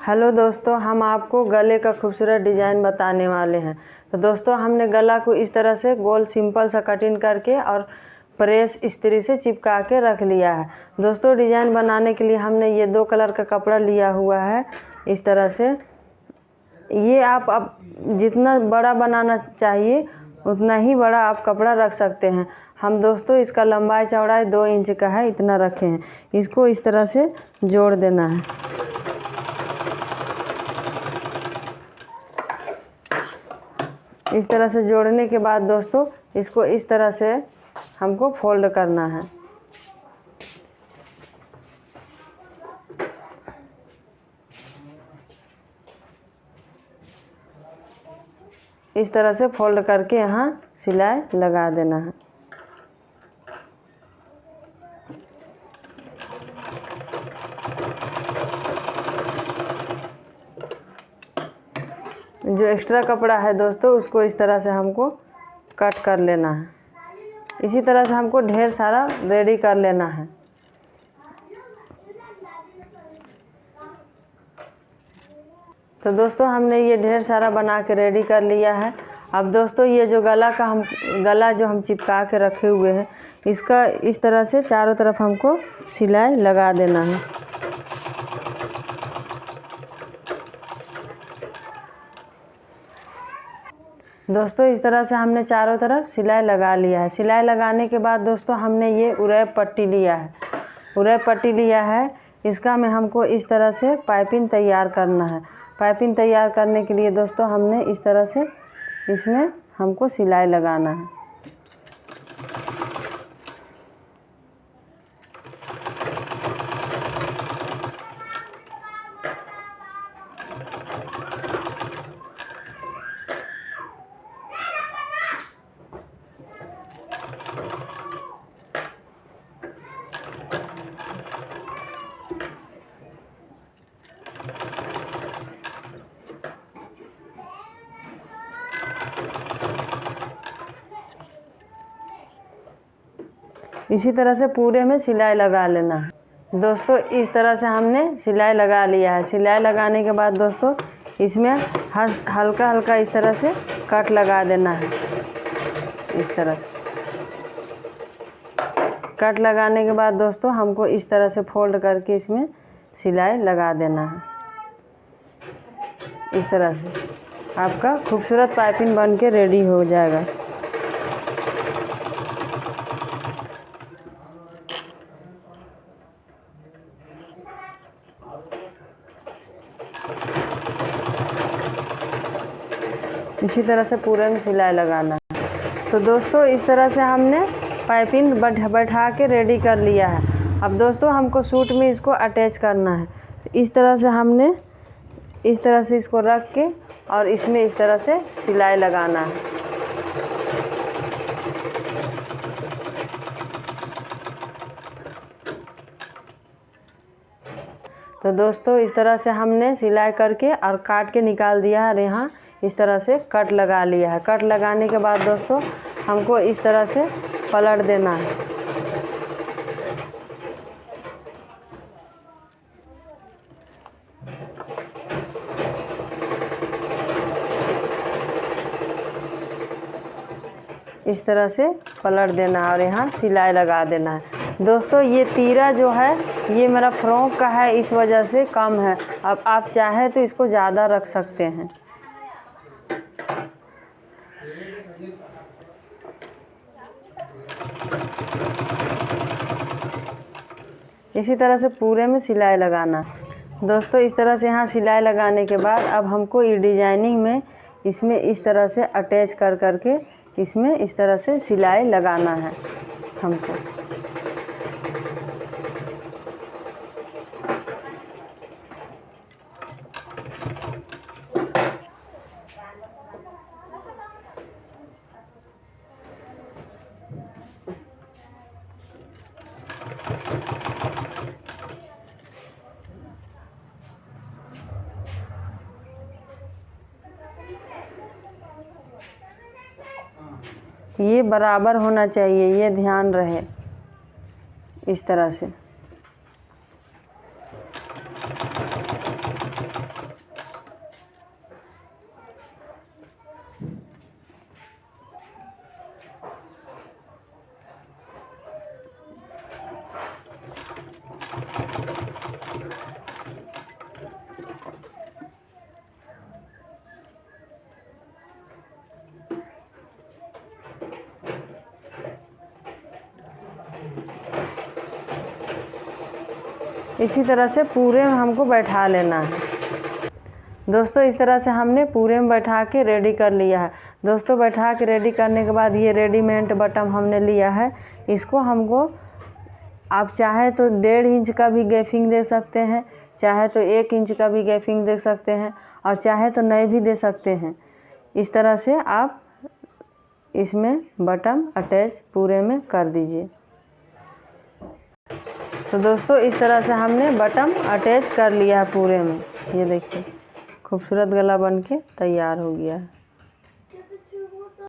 Hello दोस्तों, हम आपको गले का खूबसूरत डिज़ाइन बताने वाले हैं। तो दोस्तों, हमने गला को इस तरह से गोल सिंपल सा कटिंग करके और प्रेस इस्त्री से चिपका के रख लिया है। दोस्तों, डिज़ाइन बनाने के लिए हमने ये 2 कलर का कपड़ा लिया हुआ है। इस तरह से ये आप अब जितना बड़ा बनाना चाहिए उतना ही बड़ा आप कपड़ा रख सकते हैं। हम दोस्तों इसका लंबाई चौड़ाई 2 इंच का है, इतना रखे हैं। इसको इस तरह से जोड़ देना है। इस तरह से जोड़ने के बाद दोस्तों इसको इस तरह से हमको फोल्ड करना है। इस तरह से फोल्ड करके यहाँ सिलाई लगा देना है। जो एक्स्ट्रा कपड़ा है दोस्तों उसको इस तरह से हमको कट कर लेना है। इसी तरह से हमको ढेर सारा रेडी कर लेना है। तो दोस्तों हमने ये ढेर सारा बना के रेडी कर लिया है। अब दोस्तों ये जो गला जो हम चिपका के रखे हुए हैं इसका इस तरह से चारों तरफ हमको सिलाई लगा देना है। दोस्तों इस तरह से हमने चारों तरफ सिलाई लगा लिया है। सिलाई लगाने के बाद दोस्तों हमने ये उरैप पट्टी लिया है। उरैप पट्टी लिया है, इसका में हमको इस तरह से पाइपिंग तैयार करना है। पाइपिंग तैयार करने के लिए दोस्तों हमने इस तरह से इसमें हमको सिलाई लगाना है। इसी तरह से पूरे में सिलाई लगा लेना है। दोस्तों इस तरह से हमने सिलाई लगा लिया है। सिलाई लगाने के बाद दोस्तों इसमें हल्का हल्का इस तरह से कट लगा देना है। इस तरह कट लगाने के बाद दोस्तों हमको इस तरह से फोल्ड करके इसमें सिलाई लगा देना है। इस तरह से आपका खूबसूरत पाइपिंग बन के रेडी हो जाएगा। इसी तरह से पूरे में सिलाई लगाना है। तो दोस्तों इस तरह से हमने पाइपिंग बैठा के रेडी कर लिया है। अब दोस्तों हमको सूट में इसको अटैच करना है। इस तरह से हमने इस तरह से इसको रख के और इसमें इस तरह से सिलाई लगाना है। तो दोस्तों इस तरह से हमने सिलाई करके और काट के निकाल दिया है। यहाँ इस तरह से कट लगा लिया है। कट लगाने के बाद दोस्तों हमको इस तरह से पलट देना है। इस तरह से पलट देना है और यहाँ सिलाई लगा देना है। दोस्तों ये तीरा जो है ये मेरा फ्रॉक का है, इस वजह से कम है। अब आप चाहे तो इसको ज़्यादा रख सकते हैं। इसी तरह से पूरे में सिलाई लगाना। दोस्तों इस तरह से यहाँ सिलाई लगाने के बाद अब हमको ये डिजाइनिंग में इसमें इस तरह से अटैच कर करके इसमें इस तरह से सिलाई लगाना है हमको। ये बराबर होना चाहिए, ये ध्यान रहे। इस तरह से इसी तरह से पूरे में हमको बैठा लेना है। दोस्तों इस तरह से हमने पूरे में बैठा के रेडी कर लिया है। दोस्तों बैठा के रेडी करने के बाद ये रेडीमेड बटन हमने लिया है। इसको हमको आप चाहे तो 1.5 इंच का भी गैपिंग दे सकते हैं, चाहे तो 1 इंच का भी गैपिंग दे सकते हैं, और चाहे तो नहीं भी दे सकते हैं। इस तरह से आप इसमें बटन अटैच पूरे में कर दीजिए। तो दोस्तों इस तरह से हमने बटन अटैच कर लिया है पूरे में। ये देखिए खूबसूरत गला बन के तैयार हो गया है।